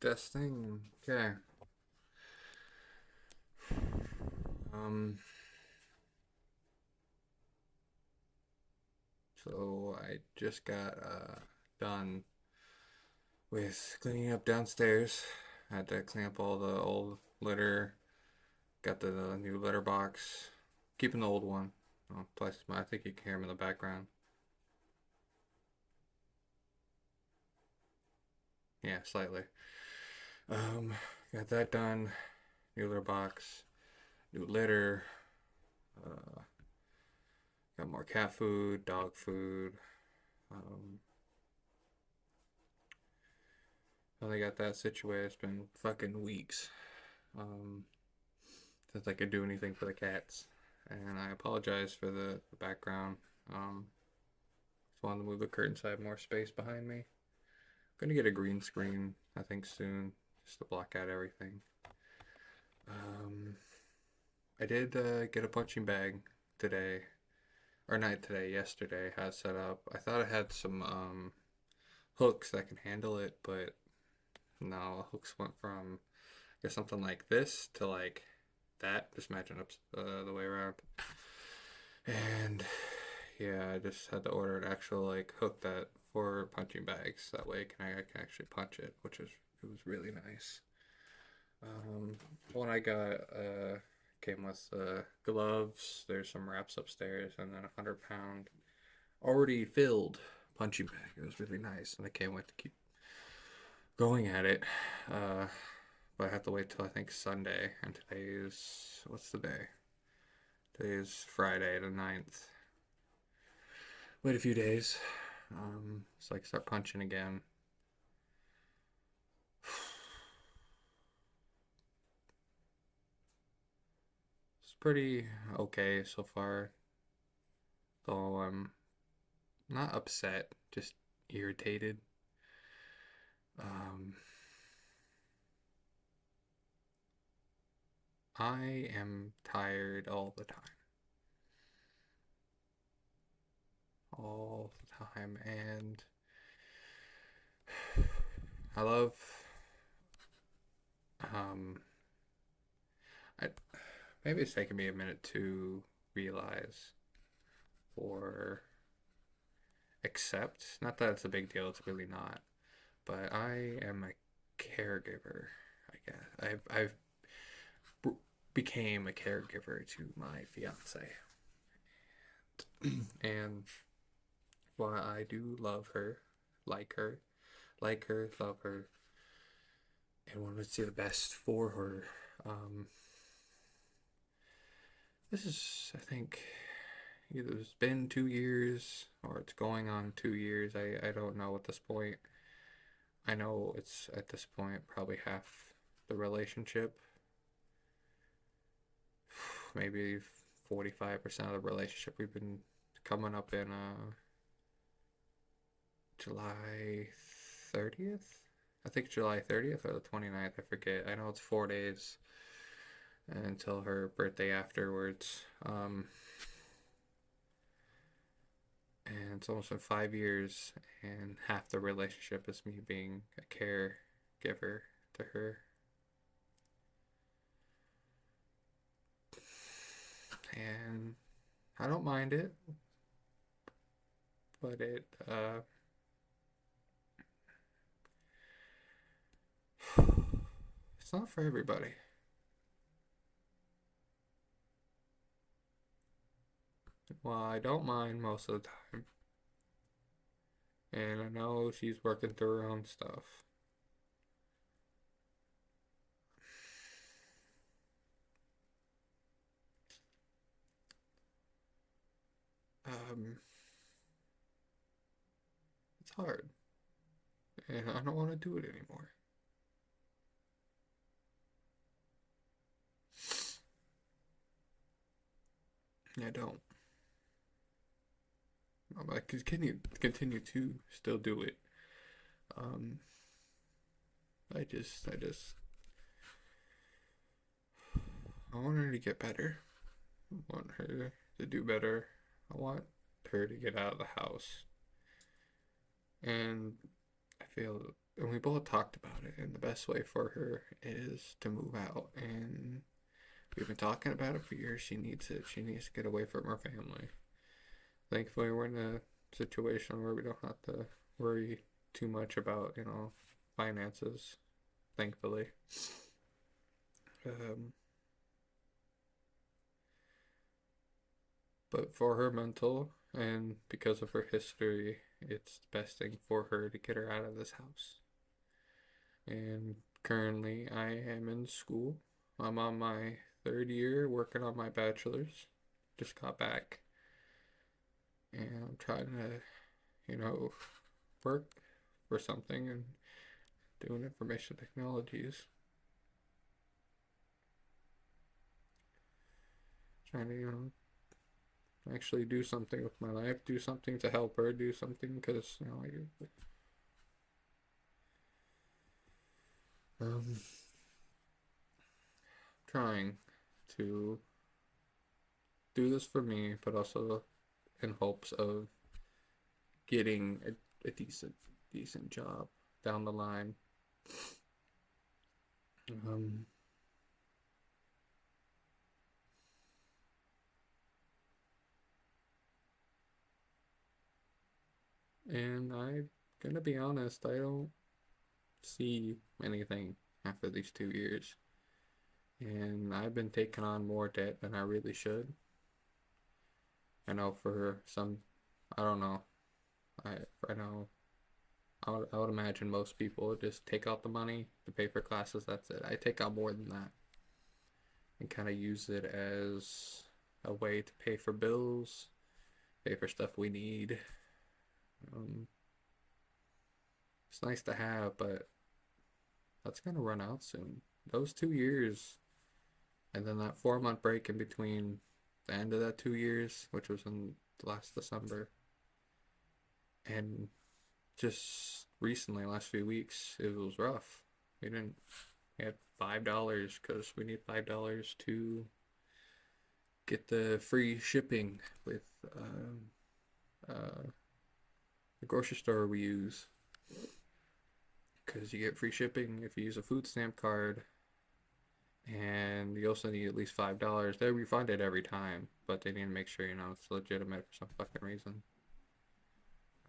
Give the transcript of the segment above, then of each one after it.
Testing. Okay. Um, so I just got done with cleaning up downstairs. I had to clean up all the old litter. Got the new litter box. Keeping the old one. Oh, plus, I think you can hear him in the background. Yeah, slightly. Um, got that done. New litter box. New litter. Uh, got more cat food, dog food. Um, Finally got that situated. It's been fucking weeks um, since I could do anything for the cats. And I apologize for the background. Just wanted to move the curtain so I have more space behind me. Gonna get a green screen, I think, soon, just to block out everything. Um, I did get a punching bag today, or not today, yesterday. Had it set up. I thought I had some hooks that can handle it, but no, hooks went from I guess something like this to like that. Just imagine up the way around. And yeah, I just had to order an actual like hook that for punching bags. That way I can actually punch it, which is it was really nice. One I got came with gloves. There's some wraps upstairs, and then 100 pound already filled punching bag. It was really nice, and I can't wait to keep going at it. Uh, but I have to wait till I think Sunday, and today is what's the day? Today is Friday the 9th. Wait a few days. So I can start punching again. It's pretty okay so far, though I'm not upset, just irritated. Um, I am tired all the time, and I love. Um, I maybe it's taken me a minute to realize or accept. Not that it's a big deal; it's really not. But I am a caregiver. I guess I've became a caregiver to my fiance, and while I do love her, like her, like her, love her, and want to see the best for her, um, this is I think either it's been 2 years or it's going on 2 years. I don't know at this point. I know it's at this point probably half the relationship, maybe 45% of the relationship. We've been coming up in July 30th. I think July 30th or the 29th. I forget. I know it's 4 days until her birthday afterwards. And it's almost been 5 years, and half the relationship is me being a caregiver to her. And I don't mind it, but it's not for everybody. Well, I don't mind most of the time, and I know she's working through her own stuff. Um, it's hard, and I don't want to do it anymore. I don't. I continue to still do it. Um, I want her to get better. I want her to do better. I want her to get out of the house. And I feel and we both talked about it, and the best way for her is to move out. And we've been talking about it for years. She needs it. She needs to get away from her family. Thankfully, we're in a situation where we don't have to worry too much about, finances. Thankfully. Um, but for her mental and because of her history, it's the best thing for her to get her out of this house. And currently, I am in school. I'm on my third year working on my bachelor's. Just got back. And I'm trying to, work for something and doing information technologies. Trying to, actually do something with my life, do something to help her, do something because, um, trying to do this for me, but also in hopes of getting a decent job down the line. Um, and I'm gonna be honest, I don't see anything after these 2 years. And I've been taking on more debt than I really should. I know for some, I don't know. I know I would imagine most people would just take out the money to pay for classes. That's it. I take out more than that and kind of use it as a way to pay for bills, pay for stuff we need. Um, it's nice to have, but that's gonna run out soon. Those 2 years, and then that 4 month break in between the end of that 2 years, which was in last December, and just recently, last few weeks, it was rough. We didn't we had $5 because we need $5 to get the free shipping with uh, the grocery store we use. Because you get free shipping if you use a food stamp card, and you also need at least $5. They refund it every time, but they need to make sure it's legitimate for some fucking reason.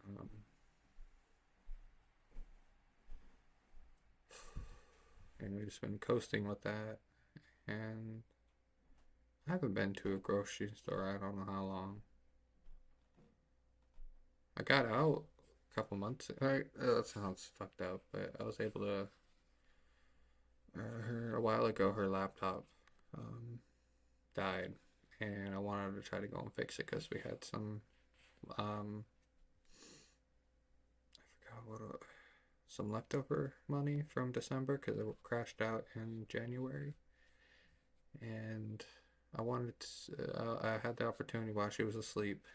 Um, and we've just been coasting with that, and I haven't been to a grocery store I don't know how long. I got out a couple months. That sounds fucked up, but I was able to. A while ago, her laptop um, died, and I wanted to try to go and fix it because we had I forgot some leftover money from December because it crashed out in January, and I had the opportunity while she was asleep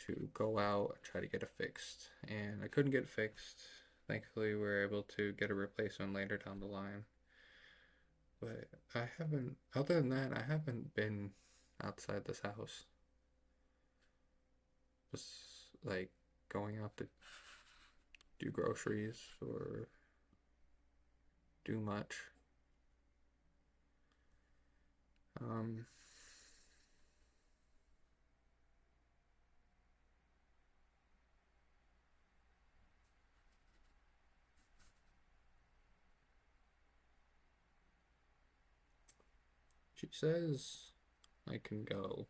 to go out and try to get it fixed, and I couldn't get it fixed. Thankfully, we were able to get a replacement later down the line. But I haven't, other than that, I haven't been outside this house. Just like going out to do groceries or do much. Um, she says I can go,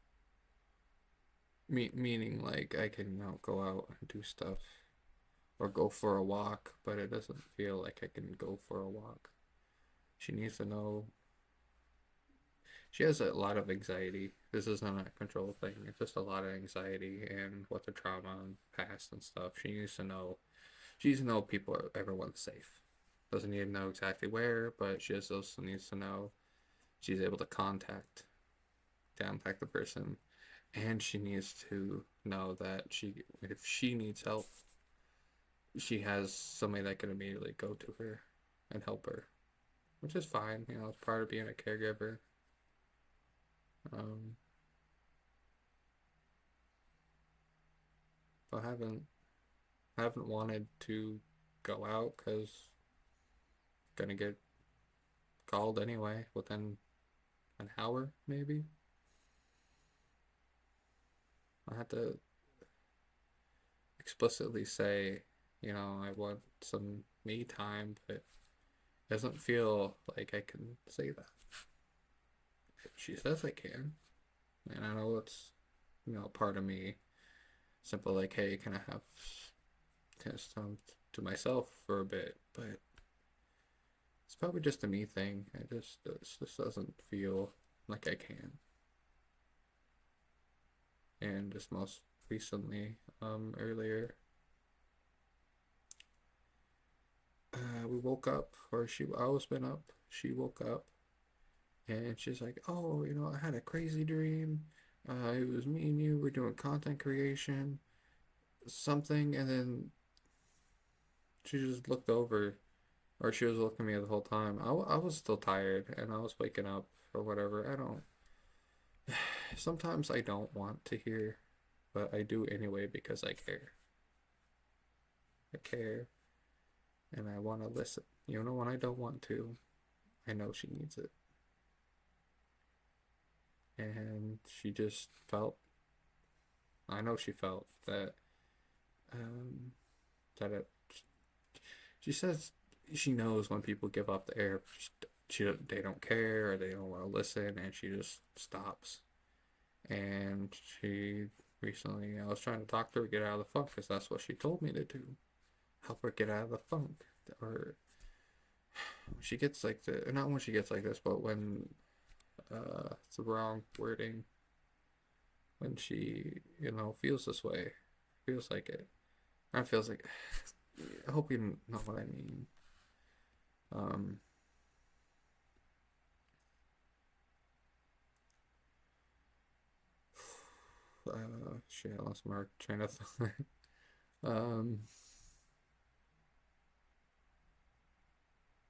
meaning like I can, go out and do stuff or go for a walk, but it doesn't feel like I can go for a walk. She needs to know. She has a lot of anxiety. This isn't a control thing. It's just a lot of anxiety and what the trauma and past and stuff. She needs to know. She needs to know people everyone's safe. Doesn't need to know exactly where, but she just also needs to know she's able to contact the person, and she needs to know that if she needs help, she has somebody that can immediately go to her and help her, which is fine. It's part of being a caregiver. Um, but I haven't wanted to go out because gonna get called anyway within an hour, maybe. I had to explicitly say, I want some me time, but it doesn't feel like I can say that. She says I can, and I know it's, part of me. Simple like, hey, can I have time to myself for a bit? But it's probably just a me thing. It just doesn't feel like I can. And just most recently, earlier, we woke up, or I was been up. She woke up, and she's like, "Oh, I had a crazy dream. It was me and you were doing content creation, something," and then she just looked over, or she was looking at me the whole time. I was still tired, and I was waking up or whatever. I don't. Sometimes I don't want to hear, but I do anyway because I care. I care, and I want to listen. When I don't want to, I know she needs it. And she just felt, I know she felt that, um, that it, she says she knows when people give up the air, they don't care or they don't want to listen, and she just stops. And she recently, I was trying to talk to her, get out of the funk, because that's what she told me to do. Help her get out of the funk. Or she gets like not when she gets like this, but when it's the wrong wording, when she, feels this way, feels like it. Not feels like, I hope you know what I mean. Um, shit, I lost my train of thought. um,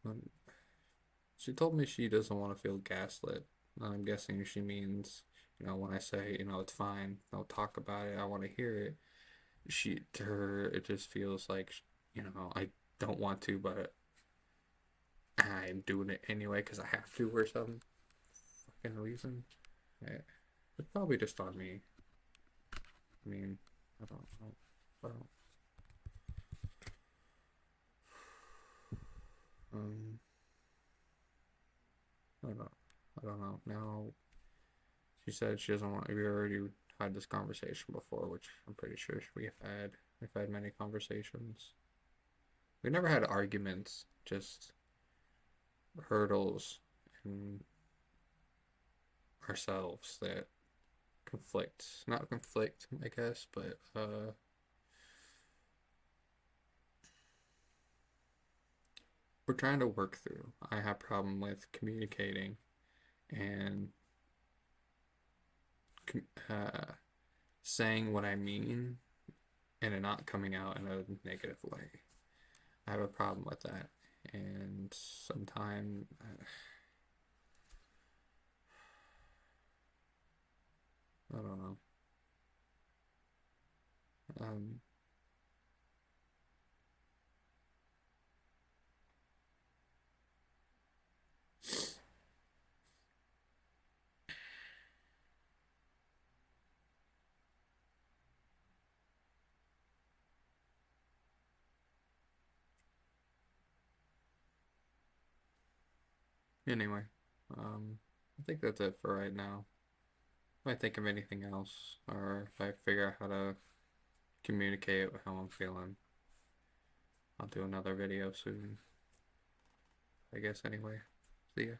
when she told me she doesn't want to feel gaslit. I'm guessing she means, when I say, it's fine, I'll talk about it, I want to hear it. To her, it just feels like, I don't want to, but I'm doing it anyway because I have to or some fucking reason. Yeah. It's probably just on me. I mean, I don't know. I don't, um, I don't, I don't know. Now, she said she doesn't want. We already had this conversation before, which I'm pretty sure we have had. We've had many conversations. We never had arguments, just hurdles in ourselves that conflict. Not conflict, I guess, but we're trying to work through. I have problem with communicating and uh, saying what I mean and it not coming out in a negative way. I have a problem with that, and sometimes I don't know. Um, anyway, I think that's it for right now. If I think of anything else, or if I figure out how to communicate how I'm feeling, I'll do another video soon. I guess anyway. See ya.